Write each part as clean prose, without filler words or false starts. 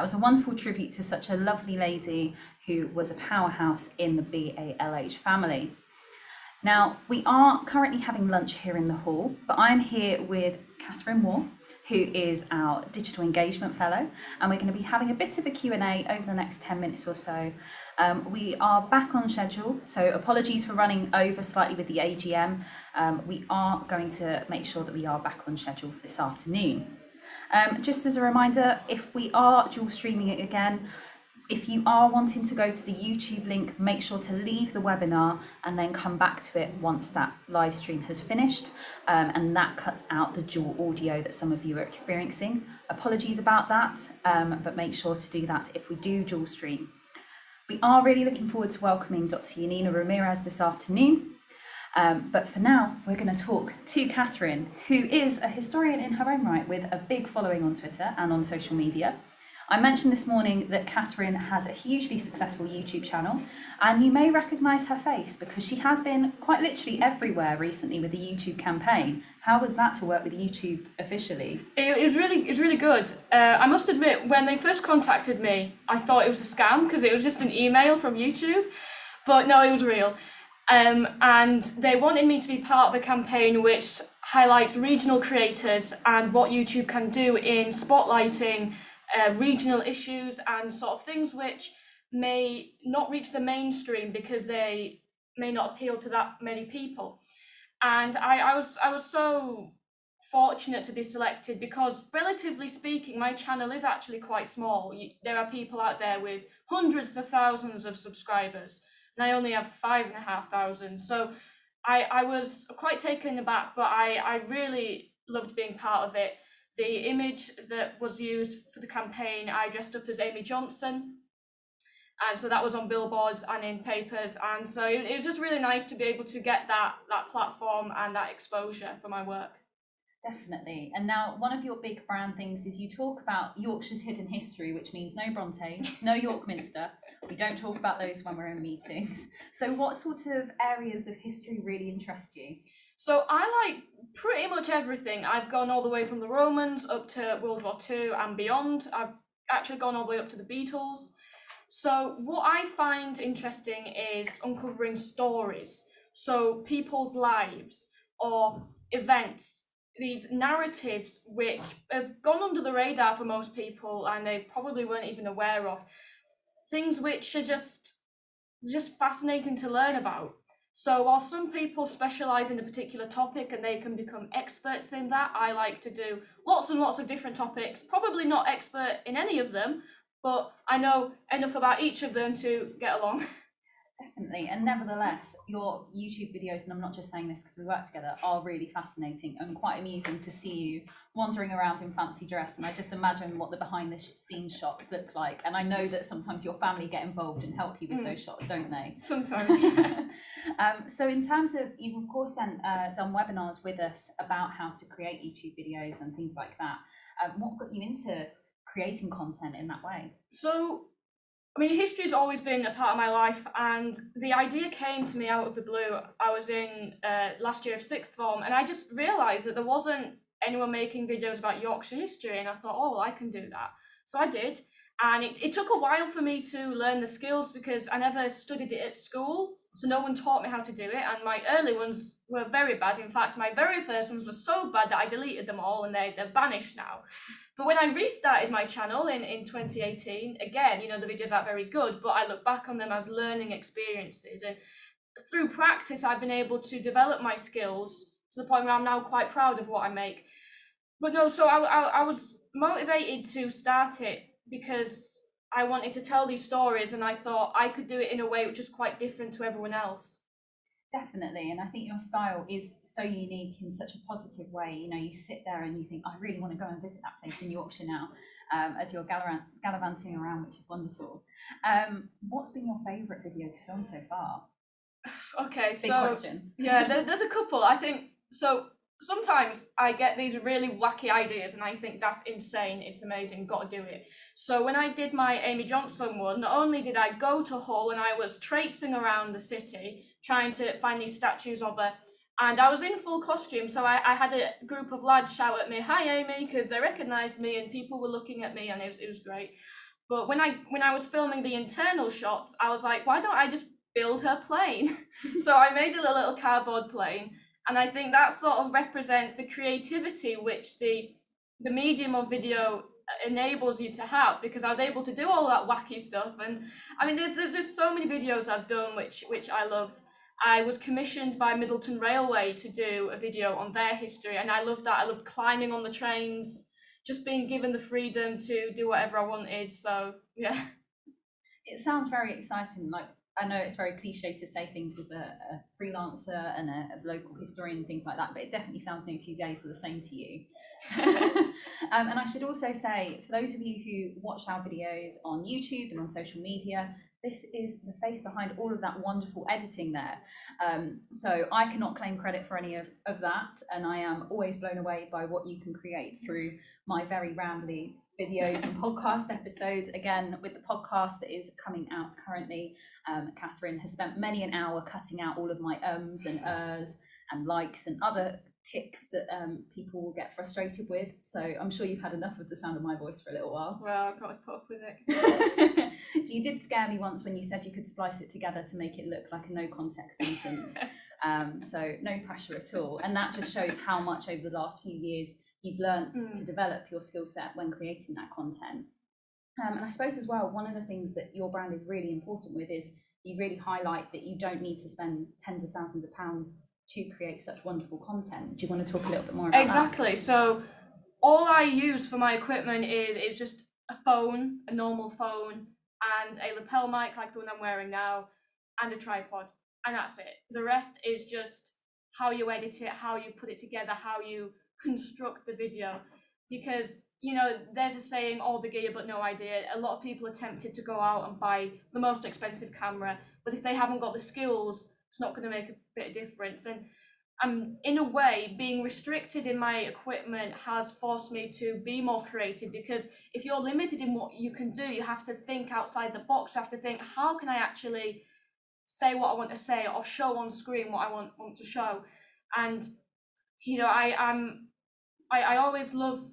was a wonderful tribute to such a lovely lady who was a powerhouse in the BALH family. Now, we are currently having lunch here in the hall, but I'm here with Catherine Warr, who is our Digital Engagement Fellow, and we're going to be having a bit of a Q&A over the next 10 minutes or so. We are back on schedule, so apologies for running over slightly with the AGM. We are going to make sure that we are back on schedule for this afternoon. Just as a reminder, if we are dual streaming it again, if you are wanting to go to the YouTube link, make sure to leave the webinar and then come back to it once that live stream has finished. And that cuts out the dual audio that some of you are experiencing. Apologies about that, but make sure to do that if we do dual stream. We are really looking forward to welcoming Dr. Yanina Ramirez this afternoon. But for now, we're going to talk to Catherine, who is a historian in her own right with a big following on Twitter and on social media. I mentioned this morning that Catherine has a hugely successful YouTube channel, and you may recognise her face because she has been quite literally everywhere recently with the YouTube campaign. How was that to work with YouTube officially? It was really good. I must admit, when they first contacted me, I thought it was a scam because it was just an email from YouTube, but no, it was real. And they wanted me to be part of a campaign which highlights regional creators and what YouTube can do in spotlighting regional issues and sort of things which may not reach the mainstream because they may not appeal to that many people. And I was so fortunate to be selected because, relatively speaking, my channel is actually quite small. There are people out there with hundreds of thousands of subscribers, and I only have 5,500. So I was quite taken aback, but I really loved being part of it. The image that was used for the campaign, I dressed up as Amy Johnson, and so that was on billboards and in papers, and so it was just really nice to be able to get that platform and that exposure for my work. Definitely. And now one of your big brand things is you talk about Yorkshire's hidden history, which means no Brontes, no York Minster. We don't talk about those when we're in meetings. So what sort of areas of history really interest you? So I like pretty much everything. I've gone all the way from the Romans up to World War II and beyond. I've actually gone all the way up to the Beatles. So what I find interesting is uncovering stories. So people's lives or events, these narratives which have gone under the radar for most people and they probably weren't even aware of. Things which are just fascinating to learn about. So while some people specialize in a particular topic and they can become experts in that, I like to do lots and lots of different topics, probably not expert in any of them, but I know enough about each of them to get along. Definitely. And nevertheless, your YouTube videos, and I'm not just saying this because we work together, are really fascinating and quite amusing to see you wandering around in fancy dress. And I just imagine what the behind the scenes shots look like. And I know that sometimes your family get involved and help you with those shots, don't they? Sometimes, yeah. So in terms of, you've of course done webinars with us about how to create YouTube videos and things like that. What got you into creating content in that way? So, I mean, history's always been a part of my life, and the idea came to me out of the blue. I was in last year of sixth form, and I just realised that there wasn't anyone making videos about Yorkshire history, and I thought, oh, well, I can do that. So I did, and it took a while for me to learn the skills because I never studied it at school, so no one taught me how to do it, and my early ones were very bad. In fact, my very first ones were so bad that I deleted them all, and they're banished now. But when I restarted my channel in 2018, again, you know, the videos aren't very good, but I look back on them as learning experiences. And through practice, I've been able to develop my skills to the point where I'm now quite proud of what I make. But no, so I was motivated to start it because I wanted to tell these stories, and I thought I could do it in a way which was quite different to everyone else. Definitely, and I think your style is so unique in such a positive way. You know, you sit there and you think, I really want to go and visit that place in Yorkshire now, as you're gallivanting around, which is wonderful. What's been your favourite video to film so far? Okay, Big question. Yeah, there's a couple. I think so. Sometimes I get these really wacky ideas and I think that's insane, it's amazing, got to do it. So when I did my Amy Johnson one, not only did I go to Hull and I was traipsing around the city trying to find these statues of her, and I was in full costume, so I had a group of lads shout at me, "Hi Amy," because they recognised me and people were looking at me, and it was great. But when I was filming the internal shots, I was like, why don't I just build her plane? So I made a little cardboard plane, and I think that sort of represents the creativity which the medium of video enables you to have, because I was able to do all that wacky stuff. And I mean, there's just so many videos I've done which I love. I was commissioned by Middleton Railway to do a video on their history, and I loved that. I loved climbing on the trains, just being given the freedom to do whatever I wanted. So yeah. It sounds very exciting. Like, I know it's very cliche to say things as a freelancer and a local historian and things like that, but it definitely sounds no 2 days are the same to you. And I should also say, for those of you who watch our videos on YouTube and on social media, this is the face behind all of that wonderful editing there. So I cannot claim credit for any of that, and I am always blown away by what you can create through my very rambly videos and podcast episodes. Again, with the podcast that is coming out currently, Catherine has spent many an hour cutting out all of my ums and ers and likes and other tics that people will get frustrated with. So I'm sure you've had enough of the sound of my voice for a little while. Well, I've got to put up with it. You did scare me once when you said you could splice it together to make it look like a no context sentence. So no pressure at all. And that just shows how much over the last few years you've learned to develop your skill set when creating that content. And I suppose as well, one of the things that your brand is really important with is you really highlight that you don't need to spend tens of thousands of pounds to create such wonderful content. Do you want to talk a little bit more about Exactly. that? So all I use for my equipment is just a phone, a normal phone, and a lapel mic like the one I'm wearing now, and a tripod, and that's it. The rest is just how you edit it, how you put it together, how you construct the video. Because, you know, there's a saying, all the gear but no idea. A lot of people are tempted to go out and buy the most expensive camera, but if they haven't got the skills, it's not going to make a bit of difference. And in a way, being restricted in my equipment has forced me to be more creative, because if you're limited in what you can do, you have to think outside the box. You have to think, how can I actually say what I want to say or show on screen what I want to show? And, you know, I always love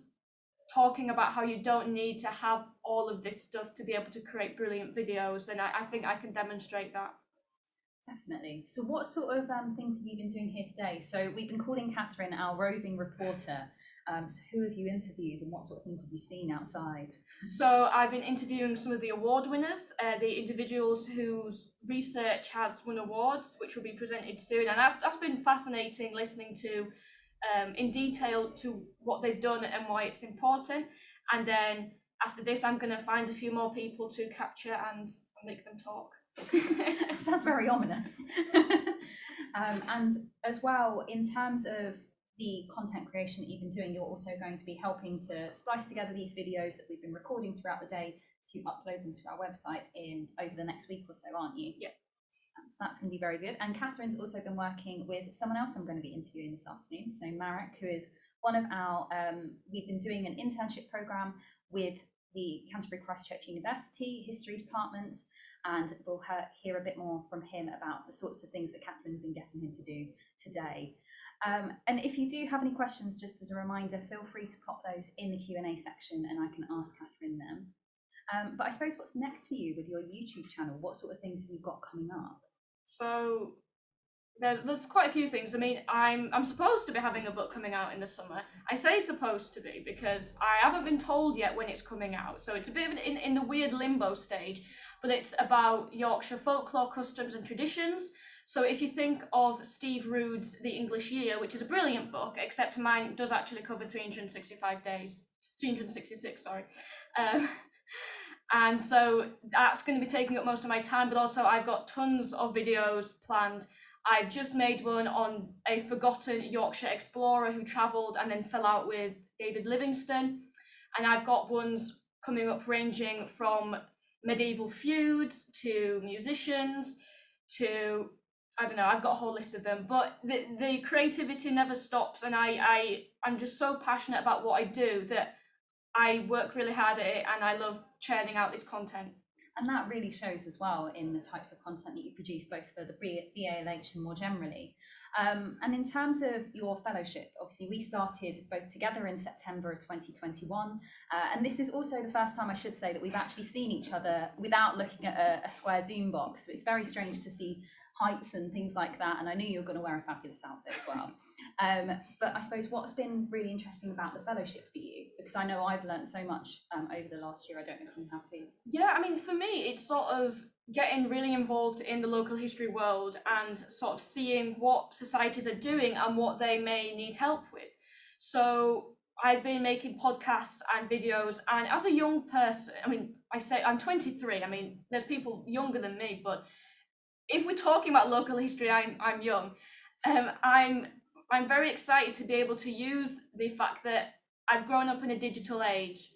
talking about how you don't need to have all of this stuff to be able to create brilliant videos, and I think I can demonstrate that. Definitely. So what sort of things have you been doing here today? So we've been calling Catherine our roving reporter. So who have you interviewed and what sort of things have you seen outside? So I've been interviewing some of the award winners, the individuals whose research has won awards, which will be presented soon. And that's been fascinating, listening to in detail to what they've done and why it's important. And then after this, I'm going to find a few more people to capture and make them talk. Sounds very ominous. And as well, in terms of the content creation that you've been doing, you're also going to be helping to splice together these videos that we've been recording throughout the day to upload them to our website in over the next week or so, aren't you? Yeah. So that's going to be very good. And Catherine's also been working with someone else I'm going to be interviewing this afternoon. So Marek, who is one of our, we've been doing an internship program with the Canterbury Christchurch University History Department, and we'll hear a bit more from him about the sorts of things that Catherine's been getting him to do today. And if you do have any questions, just as a reminder, feel free to pop those in the Q&A section and I can ask Catherine them. But I suppose what's next for you with your YouTube channel? What sort of things have you got coming up? So there's quite a few things. I mean, I'm supposed to be having a book coming out in the summer. I say supposed to be because I haven't been told yet when it's coming out. So it's a bit of in the weird limbo stage, but it's about Yorkshire folklore, customs and traditions. So if you think of Steve Rood's The English Year, which is a brilliant book, except mine does actually cover 365 days, 366, sorry. And so that's going to be taking up most of my time, but also I've got tons of videos planned. I've just made one on a forgotten Yorkshire explorer who travelled and then fell out with David Livingstone. And I've got ones coming up ranging from medieval feuds to musicians to, I don't know, I've got a whole list of them. But the creativity never stops, and I'm just so passionate about what I do that I work really hard at it, and I love churning out this content. And that really shows as well in the types of content that you produce, both for the BALH and more generally. And in terms of your fellowship, obviously we started both together in September of 2021, and this is also the first time, I should say, that we've actually seen each other without looking at a square Zoom box. So it's very strange to see heights and things like that, and I knew you were going to wear a fabulous outfit as well. But I suppose what's been really interesting about the fellowship for you, because I know I've learned so much over the last year, I don't know if you have too. Yeah, I mean, for me, it's sort of getting really involved in the local history world and sort of seeing what societies are doing and what they may need help with. So I've been making podcasts and videos, and as a young person, I mean, I say I'm 23. I mean, there's people younger than me, but if we're talking about local history, I'm young. I'm very excited to be able to use the fact that I've grown up in a digital age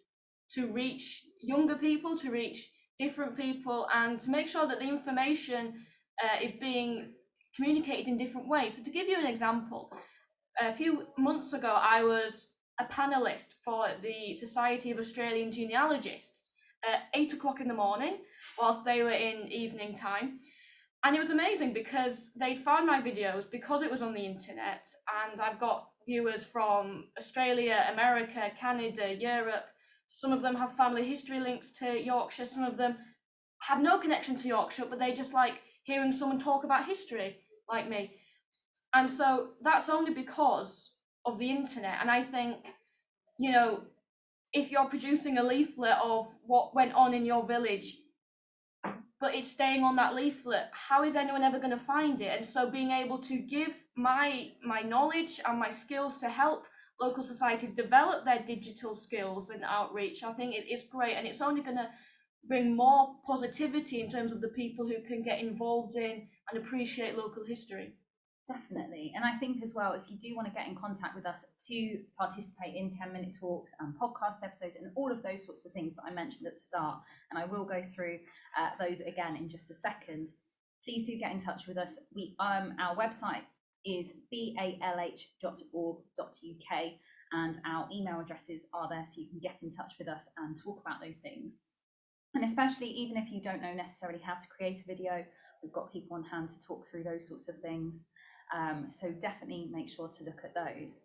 to reach younger people, to reach different people, and to make sure that the information is being communicated in different ways. So to give you an example, a few months ago, I was a panelist for the Society of Australian Genealogists at 8 o'clock in the morning, whilst they were in evening time. And it was amazing because they'd found my videos because it was on the internet, and I've got viewers from Australia, America, Canada, Europe. Some of them have family history links to Yorkshire. Some of them have no connection to Yorkshire, but they just like hearing someone talk about history like me. And so that's only because of the internet. And I think, you know, if you're producing a leaflet of what went on in your village, but it's staying on that leaflet, how is anyone ever going to find it? And so being able to give my knowledge and my skills to help local societies develop their digital skills and outreach, I think it is great, and it's only going to bring more positivity in terms of the people who can get involved in and appreciate local history. Definitely. And I think as well, if you do want to get in contact with us to participate in 10-minute talks and podcast episodes and all of those sorts of things that I mentioned at the start, and I will go through those again in just a second, please do get in touch with us. Our website is balh.org.uk, and our email addresses are there, so you can get in touch with us and talk about those things. And especially even if you don't know necessarily how to create a video, we've got people on hand to talk through those sorts of things. So definitely make sure to look at those.